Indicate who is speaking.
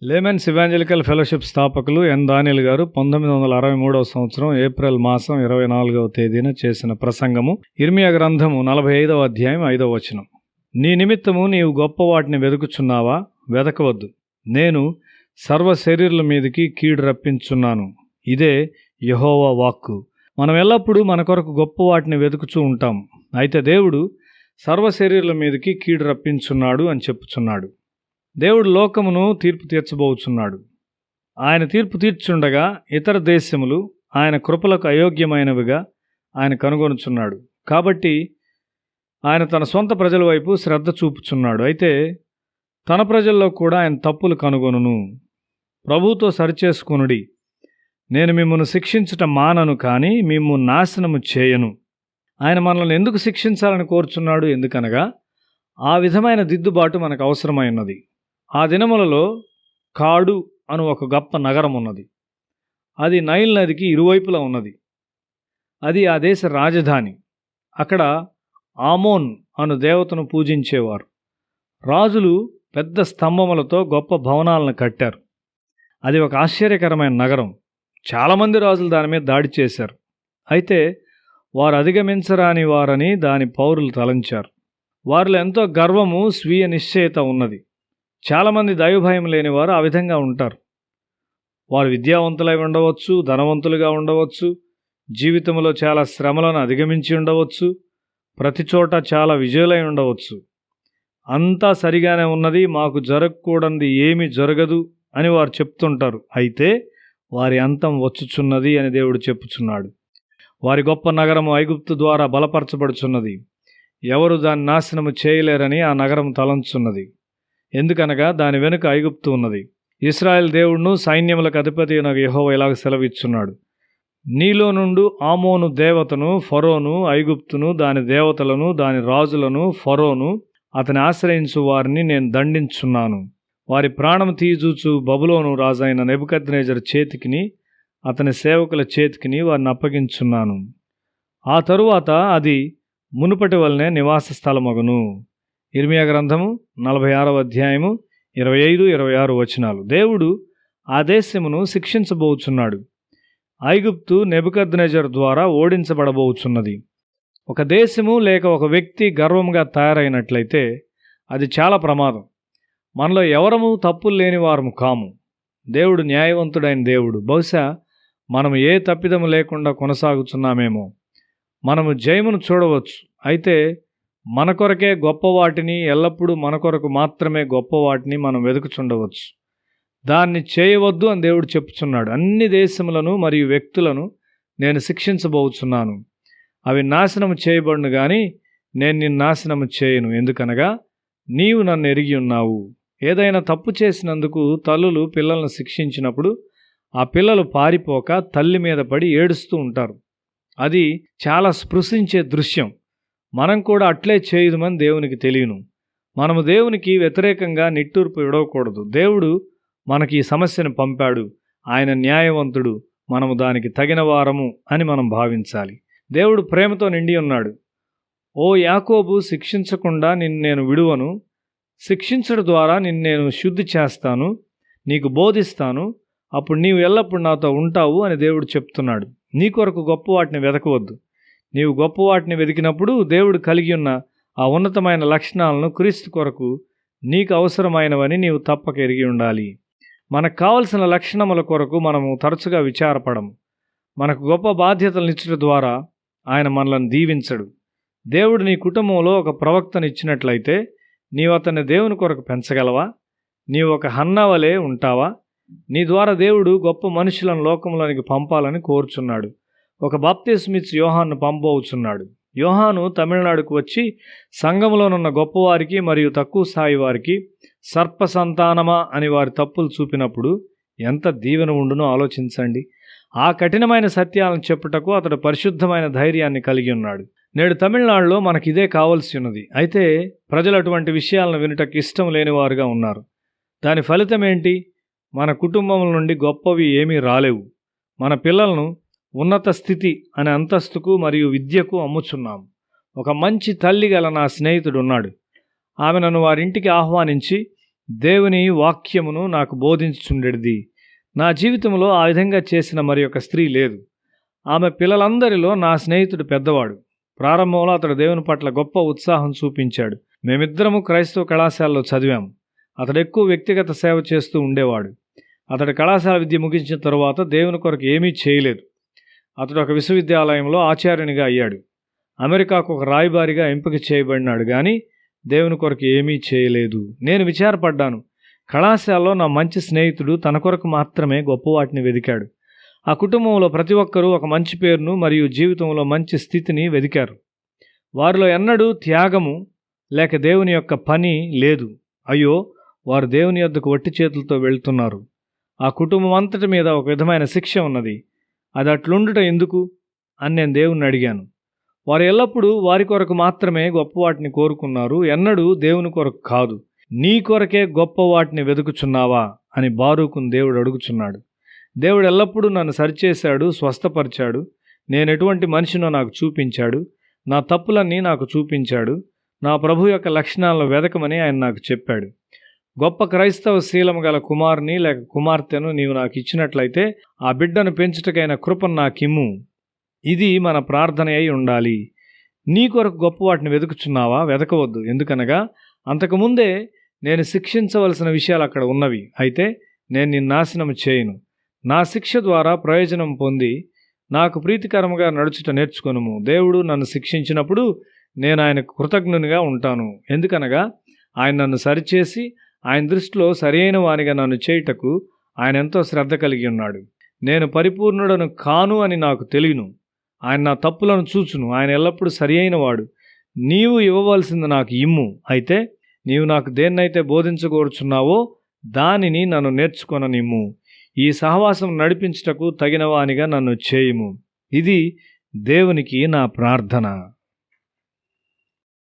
Speaker 1: Laymen's evangelical fellowship స్థాపకులు ఎన్ దానియేల్ గారు 1963వ సంవత్సరం ఏప్రిల్ మాసం 24వ తేదీన చేసిన ప్రసంగము ఇర్మియా గ్రంథము 45వ అధ్యాయం 5వ వచనం. నీ నిమిత్తము నీవు గొప్ప వాటిని వెతుకుచున్నావా? వెతకవద్దు. నేను సర్వ శరీరుల మీదకి కీడు రప్పించున్నాను. ఇదే యెహోవా వాక్కు. మనం ఎల్లప్పుడూ మన కొరకు గొప్ప వాటిని వెతుకుచూ ఉంటాం. అయితే దేవుడు సర్వ శరీరుల మీదకి కీడు రప్పించున్నాడు అని చెప్పుచున్నాడు. దేవుడు లోకమును తీర్పు తీర్చబోచున్నాడు. ఆయన తీర్పు తీర్చుండగా ఇతర దేశములు ఆయన కృపలకు అయోగ్యమైనవిగా ఆయన కనుగొనుచున్నాడు. కాబట్టి ఆయన తన సొంత ప్రజల వైపు శ్రద్ధ చూపుచున్నాడు. అయితే తన ప్రజల్లో కూడా ఆయన తప్పులు కనుగొనును. ప్రభువుతో సరిచేసుకొనుడి. నేను మిమ్మల్ని శిక్షించుట మానను, కానీ మిమ్ము నాశనము చేయను. ఆయన మనల్ని ఎందుకు శిక్షించాలని కోరుచున్నాడు? ఎందుకనగా ఆ విధమైన దిద్దుబాటు మనకు అవసరమైనది. ఆ దినములలో కాడు అను ఒక గొప్ప నగరం ఉన్నది. అది నైల్ నదికి ఇరువైపులా ఉన్నది. అది ఆ దేశ రాజధాని. అక్కడ ఆమోన్ అను దేవతను పూజించేవారు. రాజులు పెద్ద స్తంభములతో గొప్ప భవనాలను కట్టారు. అది ఒక ఆశ్చర్యకరమైన నగరం. చాలామంది రాజులు దాని మీద దాడి చేశారు. అయితే వారు అధిగమించరాని వారని దాని పౌరులు తలంచారు. వారిలో ఎంతో గర్వము, స్వీయ నిశ్చయత ఉన్నది. చాలామంది దైవభయం లేని వారు ఆ విధంగా ఉంటారు. వారు విద్యావంతులై ఉండవచ్చు, ధనవంతులుగా ఉండవచ్చు, జీవితంలో చాలా శ్రమలను అధిగమించి ఉండవచ్చు, ప్రతి చోట చాలా విజయులై ఉండవచ్చు. అంతా సరిగానే ఉన్నది, మాకు జరగకూడనిది ఏమీ జరగదు అని వారు చెప్తుంటారు. అయితే వారి అంతం వచ్చుచున్నది అని దేవుడు చెప్పుచున్నాడు. వారి గొప్ప నగరము ఐగుప్తు ద్వారా బలపరచబడుచున్నది. ఎవరు దాన్ని నాశనము చేయలేరని ఆ నగరం తలంచున్నది. ఎందుకనగా దాని వెనుక ఐగుప్తు ఉన్నది. ఇశ్రాయేల్ దేవుడును సైన్యములకు అధిపతి అయిన యెహోవా ఇలాగ సెలవిచ్చున్నాడు. నీలో నుండి ఆమోను దేవతను, ఫరోను, ఐగుప్తును, దాని దేవతలను, దాని రాజులను, ఫరోను, అతని ఆశ్రయించు వారిని నేను దండించున్నాను. వారి ప్రాణం తీజూచు బబులోను రాజైన నెబుకద్నెజరు చేతికిని, అతని సేవకుల చేతికిని వారిని అప్పగించున్నాను. ఆ తరువాత అది మునుపటి వలనే నివాస స్థలమగును. ఇర్మియా గ్రంథము 46వ అధ్యాయము 25-26 వచనాలు. దేవుడు ఆ దేశమును శిక్షించబోచున్నాడు. ఐగుప్తు నెబుకద్నెజరు ద్వారా ఓడించబడబోచున్నది. ఒక దేశము లేక ఒక వ్యక్తి గర్వంగా తయారైనట్లయితే అది చాలా ప్రమాదం. మనలో ఎవరము తప్పులు లేని వారము కాము. దేవుడు న్యాయవంతుడైన దేవుడు. బహుశా మనము ఏ తప్పిదము లేకుండా కొనసాగుతున్నామేమో. మనము జయమును చూడవచ్చు. అయితే మన కొరకే గొప్ప వాటిని, ఎల్లప్పుడూ మన కొరకు మాత్రమే గొప్ప వాటిని మనం వెతుకుచుండవచ్చు. దాన్ని చేయవద్దు అని దేవుడు చెప్పుచున్నాడు. అన్ని దేశములను మరియు వ్యక్తులను నేను శిక్షించబోచున్నాను. అవి నాశనము చేయబడును, కానీ నేను నిన్ను నాశనము చేయను. ఎందుకనగా నీవు నన్ను ఎరిగి ఉన్నావు. ఏదైనా తప్పు చేసినందుకు తల్లులు పిల్లలను శిక్షించినప్పుడు ఆ పిల్లలు పారిపోక తల్లి మీద పడి ఏడుస్తూ ఉంటారు. అది చాలా స్పృశించే దృశ్యం. మనం కూడా అట్లే చేయుదుమని దేవునికి తెలియను. మనము దేవునికి వ్యతిరేకంగా నిట్టూర్పు విడవకూడదు. దేవుడు మనకి ఈ సమస్యను పంపాడు. ఆయన న్యాయవంతుడు. మనము దానికి తగిన వారము అని మనం భావించాలి. దేవుడు ప్రేమతో నిండి ఉన్నాడు. ఓ యాకోబు, శిక్షించకుండా నిన్ను నేను విడువను. శిక్షించడం ద్వారా నిన్ను నేను శుద్ధి చేస్తాను, నీకు బోధిస్తాను. అప్పుడు నీవు ఎల్లప్పుడు నాతో ఉంటావు అని దేవుడు చెప్తున్నాడు. నీ కొరకు గొప్ప వాటిని వెతకవద్దు. నీవు గొప్ప వాటిని వెతికినప్పుడు దేవుడు కలిగి ఉన్న ఆ ఉన్నతమైన లక్షణాలను క్రీస్తు కొరకు నీకు అవసరమైనవని నీవు తప్పక ఎరిగి ఉండాలి. మనకు కావలసిన లక్షణముల కొరకు మనము తరచుగా విచారపడము. మనకు గొప్ప బాధ్యతలను ఇచ్చడం ద్వారా ఆయన మనల్ని దీవించడు. దేవుడు నీ కుటుంబంలో ఒక ప్రవక్తను ఇచ్చినట్లయితే నీవు అతన్ని దేవుని కొరకు పెంచగలవా? నీవు ఒక హన్నా వలె ఉంటావా? నీ ద్వారా దేవుడు గొప్ప మనుషులను లోకంలోనికి పంపాలని కోరుచున్నాడు. ఒక బాప్తిస్మిచ్చు యోహాను పంపబోచున్నాడు. యోహాను తమిళనాడుకు వచ్చి సంఘంలోనున్న గొప్పవారికి మరియు తక్కువ స్థాయి వారికి సర్ప సంతానమా అని వారి తప్పులు చూపినప్పుడు ఎంత దీవెన ఉండునో ఆలోచించండి. ఆ కఠినమైన సత్యాలను చెప్పుటకు అతడు పరిశుద్ధమైన ధైర్యాన్ని కలిగి ఉన్నాడు. నేడు తమిళనాడులో మనకి ఇదే కావాల్సి ఉన్నది. అయితే ప్రజలు అటువంటి విషయాలను వినుటకు ఇష్టం లేనివారుగా ఉన్నారు. దాని ఫలితం ఏంటి? మన కుటుంబం నుండి గొప్పవి ఏమీ రాలేవు. మన పిల్లలను ఉన్నత స్థితి అనే అంతస్తుకు మరియు విద్యకు అమ్ముచున్నాము. ఒక మంచి తల్లి గల నా స్నేహితుడు ఉన్నాడు. ఆమె నన్ను వారింటికి ఆహ్వానించి దేవుని వాక్యమును నాకు బోధించుచుండెడిది. నా జీవితంలో ఆ విధంగా చేసిన మరి ఒక స్త్రీ లేదు. ఆమె పిల్లలందరిలో నా స్నేహితుడు పెద్దవాడు. ప్రారంభంలో అతడు దేవుని పట్ల గొప్ప ఉత్సాహం చూపించాడు. మేమిద్దరము క్రైస్తవ కళాశాలలో చదివాము. అతడు ఎక్కువ వ్యక్తిగత సేవ చేస్తూ ఉండేవాడు. అతడి కళాశాల విద్య ముగించిన తరువాత దేవుని కొరకు ఏమీ చేయలేదు. అతడు ఒక విశ్వవిద్యాలయంలో ఆచార్యునిగా అయ్యాడు. అమెరికాకు ఒక రాయబారిగా ఎంపిక చేయబడినాడు, కానీ దేవుని కొరకు ఏమీ చేయలేదు. నేను విచారపడ్డాను. కళాశాలలో నా మంచి స్నేహితుడు తన కొరకు మాత్రమే గొప్పవాటిని వెదికాడు. ఆ కుటుంబంలో ప్రతి ఒక్కరూ ఒక మంచి పేరును మరియు జీవితంలో మంచి స్థితిని వెదికారు. వారిలో ఎన్నడూ త్యాగము లేక దేవుని యొక్క పని లేదు. అయ్యో, వారు దేవుని యొద్దకు వట్టి చేతులతో వెళ్తున్నారు. ఆ కుటుంబం అంతటి మీద ఒక విధమైన శిక్ష ఉన్నది. అది అట్లుండుట ఎందుకు అని నేను దేవుణ్ణి అడిగాను. వారు ఎల్లప్పుడూ వారి కొరకు మాత్రమే గొప్పవాటిని కోరుకున్నారు, ఎన్నడూ దేవుని కొరకు కాదు. నీ కొరకే గొప్ప వాటిని వెతుకుచున్నావా అని బారూకును దేవుడు అడుగుచున్నాడు. దేవుడు ఎల్లప్పుడూ నన్ను సరిచేశాడు, స్వస్థపరిచాడు. నేను ఎటువంటి మనిషినో నాకు చూపించాడు. నా తప్పులన్నీ నాకు చూపించాడు. నా ప్రభు యొక్క లక్షణాలను వెదకమని ఆయన నాకు చెప్పాడు. గొప్ప క్రైస్తవ శీలము గల కుమారుని లేక కుమార్తెను నీవు నాకు ఇచ్చినట్లయితే ఆ బిడ్డను పెంచుటకైన కృపను నాకిమ్ము. ఇది మన ప్రార్థన అయి ఉండాలి. నీ కొరకు గొప్ప వాటిని వెతుకుచున్నావా? వెతకవద్దు. ఎందుకనగా అంతకుముందే నేను శిక్షించవలసిన విషయాలు అక్కడ ఉన్నవి. అయితే నేను నిన్ను నాశనం చేయను. నా శిక్ష ద్వారా ప్రయోజనం పొంది నాకు ప్రీతికరముగా నడుచుట నేర్చుకొనుము. దేవుడు నన్ను శిక్షించినప్పుడు నేను ఆయనకు కృతజ్ఞునిగా ఉంటాను. ఎందుకనగా ఆయన నన్ను సరిచేసి ఆయన దృష్టిలో సరైన వానిగా నన్ను చేయుటకు ఆయన ఎంతో శ్రద్ధ కలిగి ఉన్నాడు. నేను పరిపూర్ణుడను కాను అని నాకు తెలియను. ఆయన నా తప్పులను చూచును. ఆయన ఎల్లప్పుడూ సరి అయినవాడు. నీవు ఇవ్వవలసింది నాకు ఇమ్ము. అయితే నీవు నాకు దేన్నైతే బోధించగోరుచున్నావో దానిని నన్ను నేర్చుకొననిమ్ము. ఈ సహవాసం నడిపించుటకు తగిన వానిగా నన్ను చేయుము. ఇది దేవునికి నా ప్రార్థన.